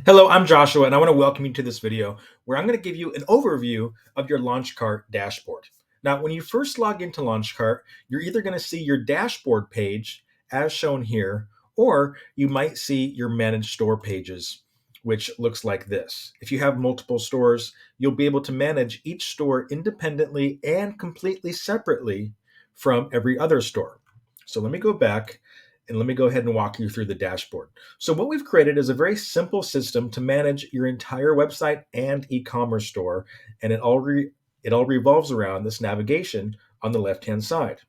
Hello, I'm Joshua, and I want to welcome you to this video where I'm going to give you an overview of your LaunchCart dashboard. Now, when you first log into LaunchCart, you're either going to see your dashboard page as shown here, or you might see your managed store pages, which looks like this. If you have multiple stores, you'll be able to manage each store independently and completely separately from every other store. So let me go back and let me go ahead and walk you through the dashboard. So what we've created is a very simple system to manage your entire website and e-commerce store, and it all revolves around this navigation on the left-hand side.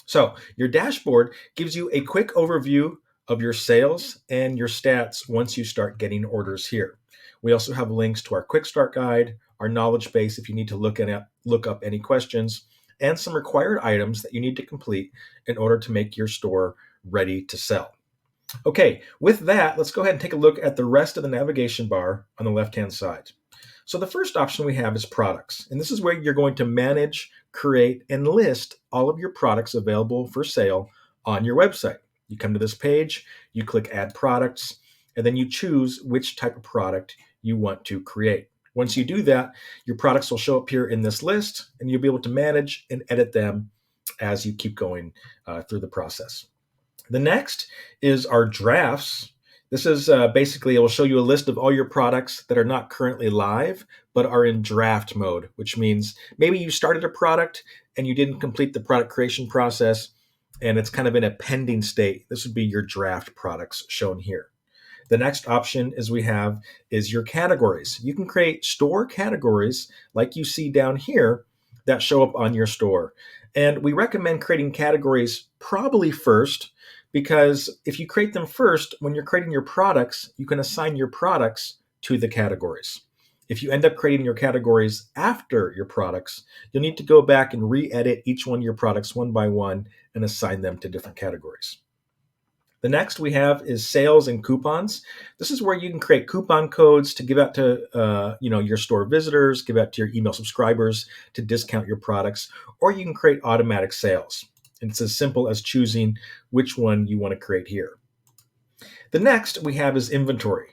So your dashboard gives you a quick overview of your sales and your stats once you start getting orders here. We also have links to our quick start guide, our knowledge base if you need to look up any questions, and some required items that you need to complete in order to make your store ready to sell. Okay, with that, let's go ahead and take a look at the rest of the navigation bar on the left-hand side. So the first option we have is products, and this is where you're going to manage, create, and list all of your products available for sale on your website. You come to this page, you click Add Products, and then you choose which type of product you want to create. Once you do that, your products will show up here in this list, and you'll be able to manage and edit them as you keep going through the process. The next is our drafts. This is basically, it will show you a list of all your products that are not currently live, but are in draft mode, which means maybe you started a product and you didn't complete the product creation process and it's kind of in a pending state. This would be your draft products shown here. The next option is your categories. You can create store categories like you see down here that show up on your store. And we recommend creating categories probably first because if you create them first, when you're creating your products, you can assign your products to the categories. If you end up creating your categories after your products, you'll need to go back and re-edit each one of your products one by one and assign them to different categories. The next we have is sales and coupons. This is where you can create coupon codes to give out to your store visitors, give out to your email subscribers to discount your products, or you can create automatic sales. And it's as simple as choosing which one you want to create here. The next we have is inventory.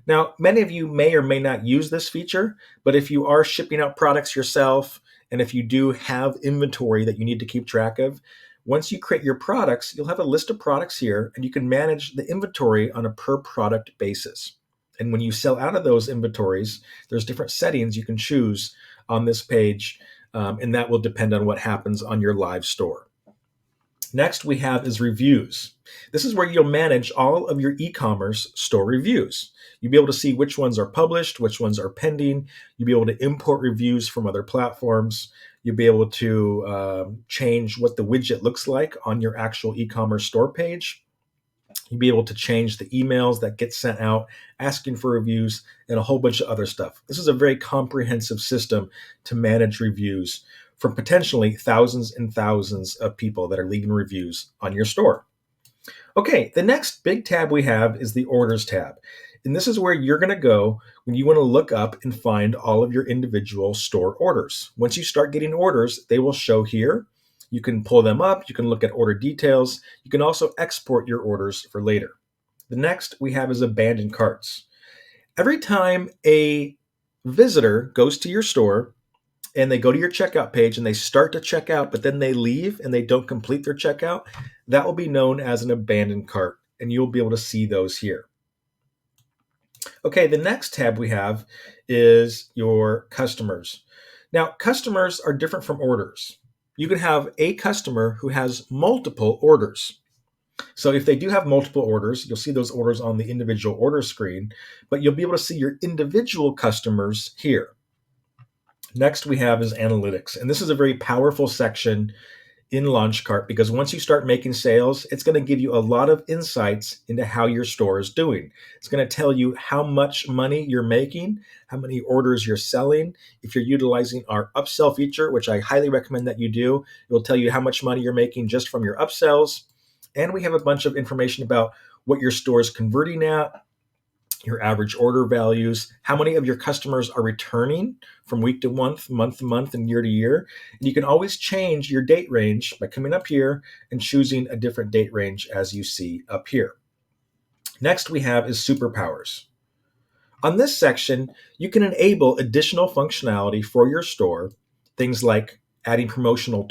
Now, many of you may or may not use this feature, but if you are shipping out products yourself, and if you do have inventory that you need to keep track of, once you create your products, you'll have a list of products here, and you can manage the inventory on a per product basis. And when you sell out of those inventories, there's different settings you can choose on this page, and that will depend on what happens on your live store. Next we have is reviews. This is where you'll manage all of your e-commerce store reviews. You'll be able to see which ones are published, which ones are pending. You'll be able to import reviews from other platforms. You'll be able to change what the widget looks like on your actual e-commerce store page. You'll be able to change the emails that get sent out asking for reviews and a whole bunch of other stuff. This is a very comprehensive system to manage reviews from potentially thousands and thousands of people that are leaving reviews on your store. Okay, the next big tab we have is the Orders tab. And this is where you're going to go when you want to look up and find all of your individual store orders. Once you start getting orders, they will show here. You can pull them up. You can look at order details. You can also export your orders for later. The next we have is abandoned carts. Every time a visitor goes to your store and they go to your checkout page and they start to check out, but then they leave and they don't complete their checkout, that will be known as an abandoned cart, and you'll be able to see those here. Okay, the next tab we have is your customers. Now, customers are different from orders. You can have a customer who has multiple orders. So if they do have multiple orders, you'll see those orders on the individual order screen, but you'll be able to see your individual customers here. Next we have is analytics, and this is a very powerful section in LaunchCart because once you start making sales, it's going to give you a lot of insights into how your store is doing. It's going to tell you how much money you're making, how many orders you're selling. If you're utilizing our upsell feature, which I highly recommend that you do, it will tell you how much money you're making just from your upsells. And we have a bunch of information about what your store is converting at, your average order values, how many of your customers are returning from week to month, month to month, and year. And you can always change your date range by coming up here and choosing a different date range as you see up here. Next we have is superpowers. On this section, you can enable additional functionality for your store, things like adding promotional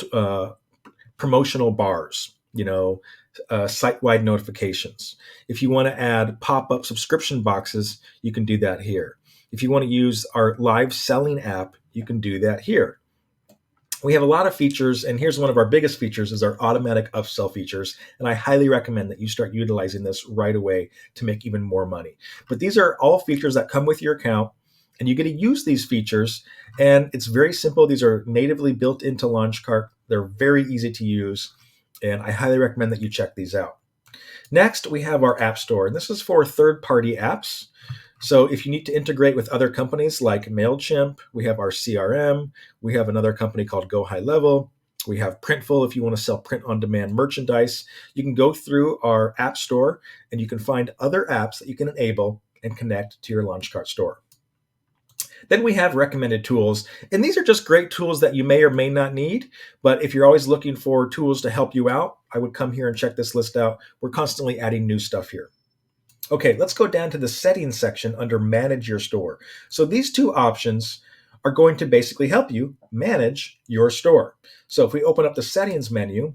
bars, site-wide notifications. If you want to add pop-up subscription boxes, you can do that here. If you want to use our live selling app, you can do that here. We have a lot of features, and here's one of our biggest features is our automatic upsell features, and I highly recommend that you start utilizing this right away to make even more money. But these are all features that come with your account, and you get to use these features, and it's very simple. These are natively built into LaunchCart. They're very easy to use, and I highly recommend that you check these out. Next, we have our App Store, and this is for third-party apps. So if you need to integrate with other companies like MailChimp, we have our CRM, we have another company called Go High Level, we have Printful if you want to sell print-on-demand merchandise. You can go through our App Store and you can find other apps that you can enable and connect to your LaunchCart store. Then we have recommended tools, and these are just great tools that you may or may not need, but if you're always looking for tools to help you out, I would come here and check this list out. We're constantly adding new stuff here. Okay, let's go down to the settings section under Manage Your Store. So these two options are going to basically help you manage your store. So if we open up the settings menu,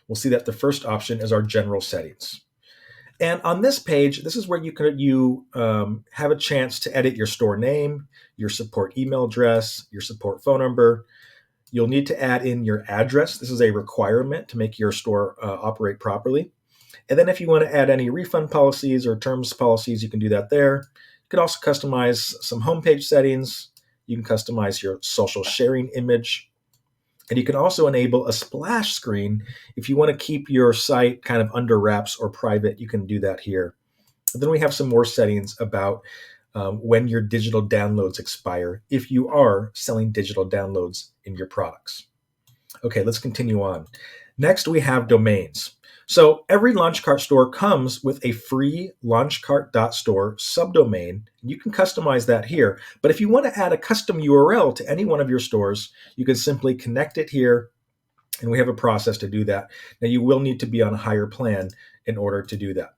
we'll see that the first option is our general settings. And on this page, this is where you have a chance to edit your store name, your support email address, your support phone number. You'll need to add in your address. This is a requirement to make your store operate properly. And then if you want to add any refund policies or terms policies, you can do that there. You can also customize some homepage settings. You can customize your social sharing image. And you can also enable a splash screen. If you want to keep your site kind of under wraps or private, you can do that here. And then we have some more settings about when your digital downloads expire, if you are selling digital downloads in your products. Okay, let's continue on. Next, we have domains. So every LaunchCart store comes with a free launchcart.store subdomain. You can customize that here. But if you want to add a custom URL to any one of your stores, you can simply connect it here, and we have a process to do that. Now, you will need to be on a higher plan in order to do that.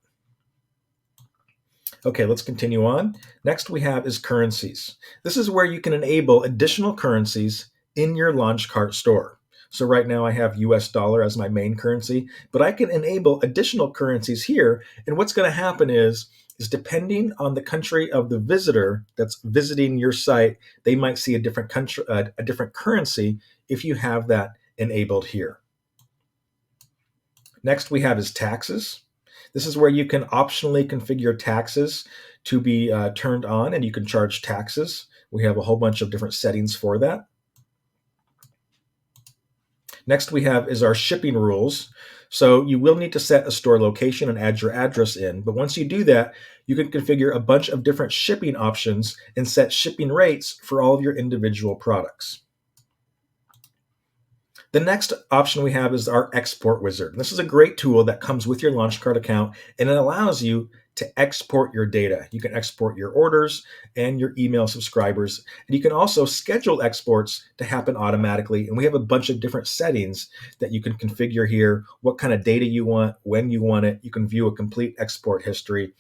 Okay, let's continue on. Next we have is currencies. This is where you can enable additional currencies in your LaunchCart store. So right now I have US dollar as my main currency, but I can enable additional currencies here. And what's going to happen is depending on the country of the visitor that's visiting your site, they might see a different country, a different currency if you have that enabled here. Next we have is taxes. This is where you can optionally configure taxes to be turned on, and you can charge taxes. We have a whole bunch of different settings for that. Next we have is our shipping rules. So you will need to set a store location and add your address in. But once you do that, you can configure a bunch of different shipping options and set shipping rates for all of your individual products. The next option we have is our export wizard. This is a great tool that comes with your LaunchCart account, and it allows you to export your data. You can export your orders and your email subscribers, and you can also schedule exports to happen automatically. And we have a bunch of different settings that you can configure here, what kind of data you want, when you want it. You can view a complete export history.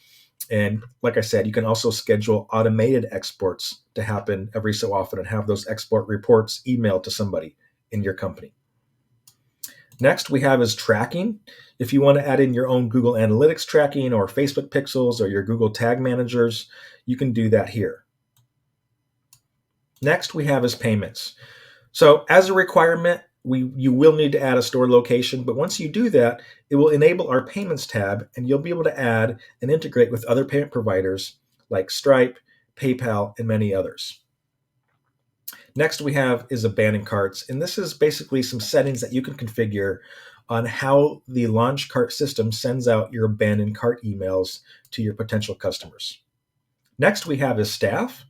And like I said, you can also schedule automated exports to happen every so often and have those export reports emailed to somebody in your company. Next we have is tracking. If you want to add in your own Google Analytics tracking or Facebook pixels or your Google Tag Managers, you can do that here. Next we have is payments. So as a requirement, you will need to add a store location, but once you do that, it will enable our payments tab, and you'll be able to add and integrate with other payment providers like Stripe, PayPal, and many others. Next we have is abandoned carts, and this is basically some settings that you can configure on how the LaunchCart system sends out your abandoned cart emails to your potential customers. Next we have is staff,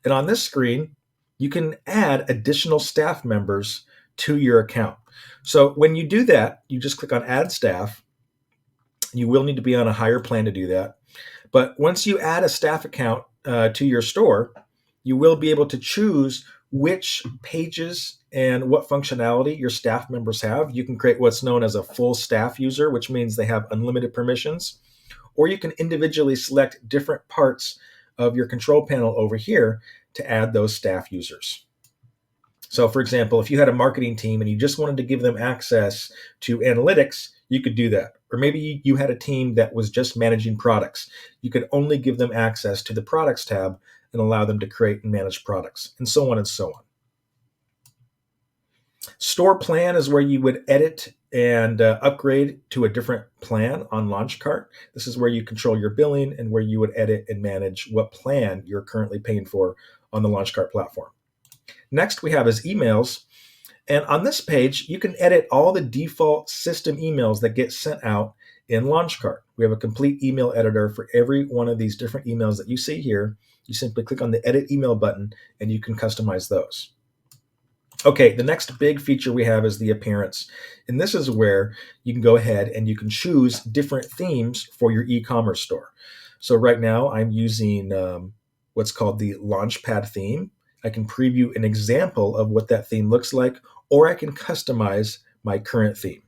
and on this screen you can add additional staff members to your account. So when you do that, you just click on Add Staff. You will need to be on a higher plan to do that. But once you add a staff account to your store, you will be able to choose which pages and what functionality your staff members have. You can create what's known as a full staff user, which means they have unlimited permissions, or you can individually select different parts of your control panel over here to add those staff users. So for example, if you had a marketing team and you just wanted to give them access to analytics, you could do that. Or maybe you had a team that was just managing products. You could only give them access to the products tab and allow them to create and manage products, and so on and so on. Store plan is where you would edit and upgrade to a different plan on LaunchCart. This is where you control your billing and where you would edit and manage what plan you're currently paying for on the LaunchCart platform. Next we have is emails. And on this page, you can edit all the default system emails that get sent out in LaunchCart. We have a complete email editor for every one of these different emails that you see here. You simply click on the edit email button and you can customize those. Okay, the next big feature we have is the appearance. And this is where you can go ahead and you can choose different themes for your e-commerce store. So right now I'm using what's called the Launchpad theme. I can preview an example of what that theme looks like, or I can customize my current theme.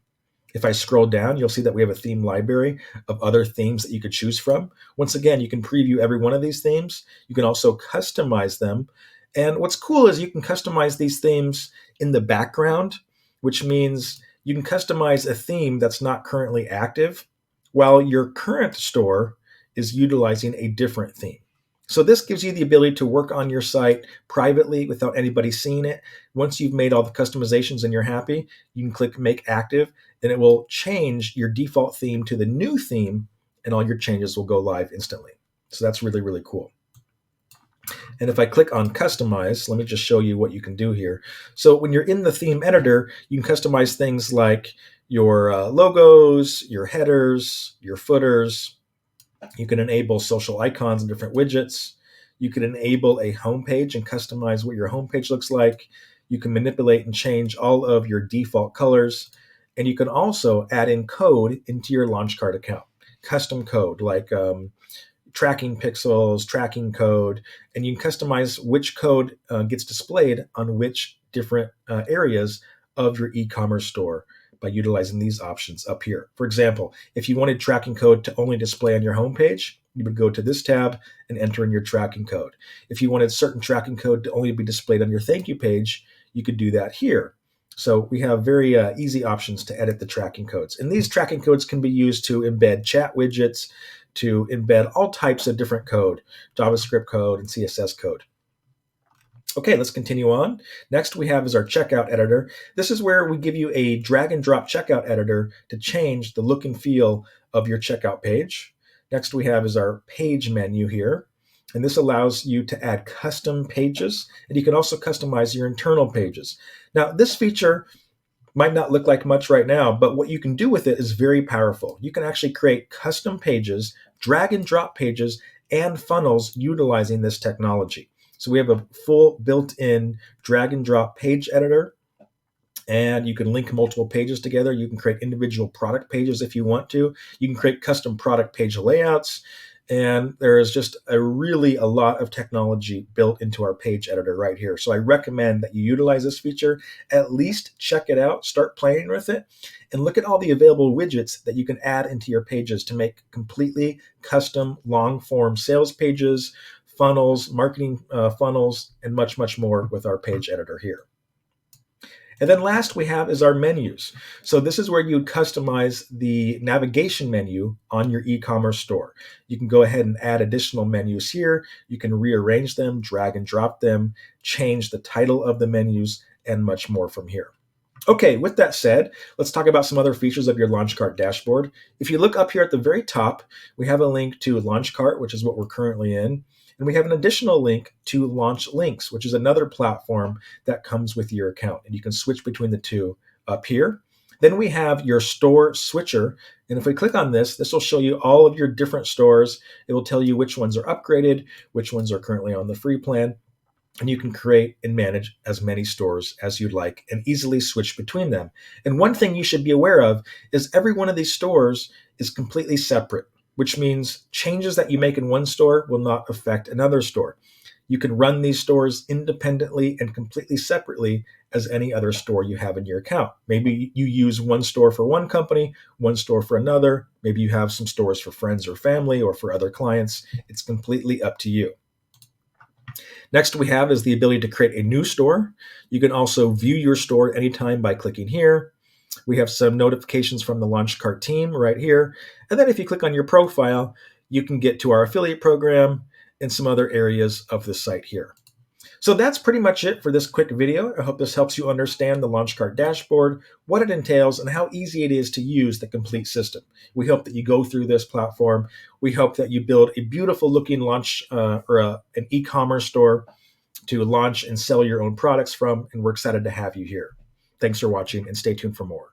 If I scroll down, you'll see that we have a theme library of other themes that you could choose from. Once again, you can preview every one of these themes. You can also customize them. And what's cool is you can customize these themes in the background, which means you can customize a theme that's not currently active while your current store is utilizing a different theme. So this gives you the ability to work on your site privately without anybody seeing it. Once you've made all the customizations and you're happy, you can click Make Active, and it will change your default theme to the new theme, and all your changes will go live instantly. So that's really, really cool. And if I click on Customize, let me just show you what you can do here. So when you're in the theme editor, you can customize things like your logos, your headers, your footers. You can enable social icons and different widgets. You can enable a homepage and customize what your homepage looks like. You can manipulate and change all of your default colors. And you can also add in code into your LaunchCart account, custom code like tracking pixels, tracking code, and you can customize which code gets displayed on which different areas of your e-commerce store by utilizing these options up here. For example, if you wanted tracking code to only display on your homepage, you would go to this tab and enter in your tracking code. If you wanted certain tracking code to only be displayed on your thank you page, you could do that here. So we have very easy options to edit the tracking codes. And these tracking codes can be used to embed chat widgets, to embed all types of different code, JavaScript code and CSS code. Okay, let's continue on. Next we have is our checkout editor. This is where we give you a drag and drop checkout editor to change the look and feel of your checkout page. Next we have is our page menu here. And this allows you to add custom pages, and you can also customize your internal pages. Now, this feature might not look like much right now, but what you can do with it is very powerful. You can actually create custom pages, drag and drop pages, and funnels utilizing this technology. So we have a full built-in drag and drop page editor, and you can link multiple pages together. You can create individual product pages if you want to. You can create custom product page layouts. And there is just a lot of technology built into our page editor right here. So I recommend that you utilize this feature, at least check it out, start playing with it, and look at all the available widgets that you can add into your pages to make completely custom long form sales pages, funnels, marketing funnels, and much, much more with our page editor here. And then last we have is our menus. So this is where you would customize the navigation menu on your e-commerce store. You can go ahead and add additional menus here. You can rearrange them, drag and drop them, change the title of the menus, and much more from here. Okay, with that said, let's talk about some other features of your LaunchCart dashboard. If you look up here at the very top, we have a link to LaunchCart, which is what we're currently in. And we have an additional link to Launch Links, which is another platform that comes with your account. And you can switch between the two up here. Then we have your store switcher. And if we click on this, this will show you all of your different stores. It will tell you which ones are upgraded, which ones are currently on the free plan. And you can create and manage as many stores as you'd like and easily switch between them. And one thing you should be aware of is every one of these stores is completely separate, which means changes that you make in one store will not affect another store. You can run these stores independently and completely separately as any other store you have in your account. Maybe you use one store for one company, one store for another. Maybe you have some stores for friends or family or for other clients. It's completely up to you. Next we have is the ability to create a new store. You can also view your store anytime by clicking here. We have some notifications from the LaunchCart team right here. And then if you click on your profile, you can get to our affiliate program and some other areas of the site here. So that's pretty much it for this quick video. I hope this helps you understand the LaunchCart dashboard, what it entails, and how easy it is to use the complete system. We hope that you go through this platform. We hope that you build a beautiful looking an e-commerce store to launch and sell your own products from, and we're excited to have you here. Thanks for watching, and stay tuned for more.